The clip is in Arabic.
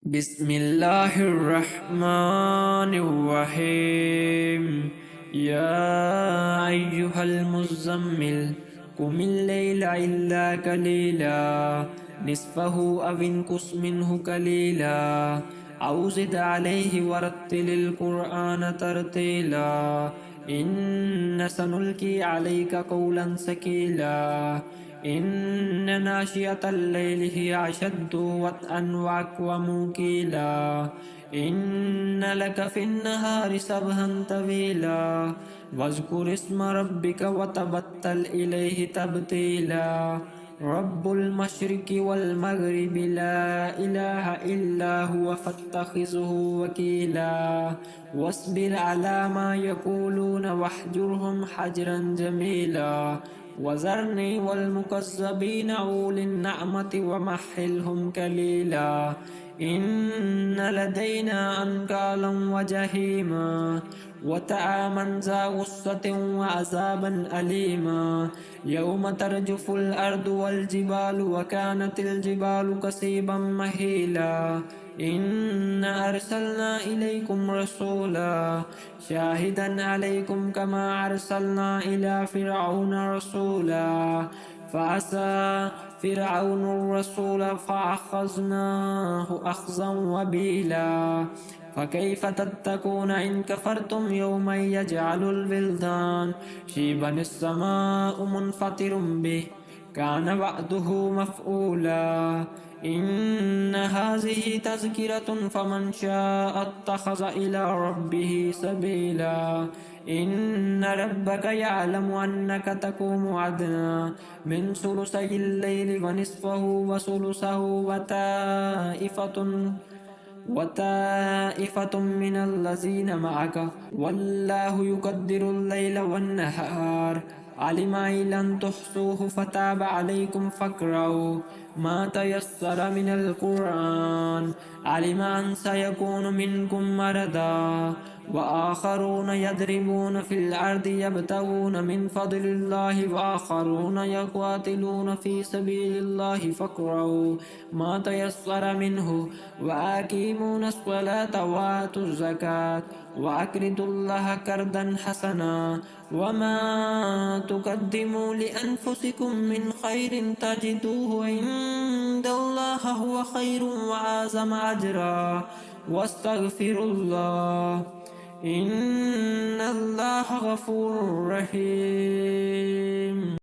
بسم الله الرحمن الرحيم. يا أيها المزمل قم الليل إلا قليلا نصفه أو انقص منه قليلا أو زد عليه ورتل القرآن ترتيلا إن سنلقي عليك قولا ثقيلا إن ناشئة الليل هي أشد وطئا وأقوم قيلا إن لك في النهار سبحا طويلا واذكر اسم ربك وتبتل إليه تبتيلا رب المشرق والمغرب لا إله إلا هو فاتخذه وكيلا واصبر على ما يقولون واهجرهم حجرا جميلا وذرني والمكذبين أولي النعمة ومهلهم قليلا إن لدينا أنكالا وجحيما وطعاما ذا غصة وعذابا أليما يوم ترجف الأرض والجبال وكانت الجبال كثيبا مهيلا إنا أرسلنا إليكم رسولا شاهدا عليكم كما أرسلنا إلى فرعون رسولا فعصى فرعون الرسول فأخذناه أخذا وبيلا فكيف تتقون إن كفرتم يوما يجعل الولدان شيبا السماء منفطر به كان وعده مفعولا إن هذه تذكرة فمن شاء اتخذ إلى ربه سبيلا إن ربك يعلم أنك تقوم أدنى من ثلثي الليل ونصفه وثلثه وطائفة من الذين معك والله يقدر الليل والنهار علم أن لن تحصوه فتاب عليكم فاقرؤوا ما تيسر من القرآن علم أن سيكون منكم مرضى وآخرون يضربون في الأرض يبتغون من فضل الله وآخرون يقاتلون في سبيل الله فاقرؤوا ما تيسر منه وأقيموا الصلاة وآتوا الزكاة وأقرضوا الله قرضا حسنا وما تقدموا لأنفسكم من خير تجدوه عند الله هو خير وأعظم أجرا واستغفروا الله إن الله غفور رحيم.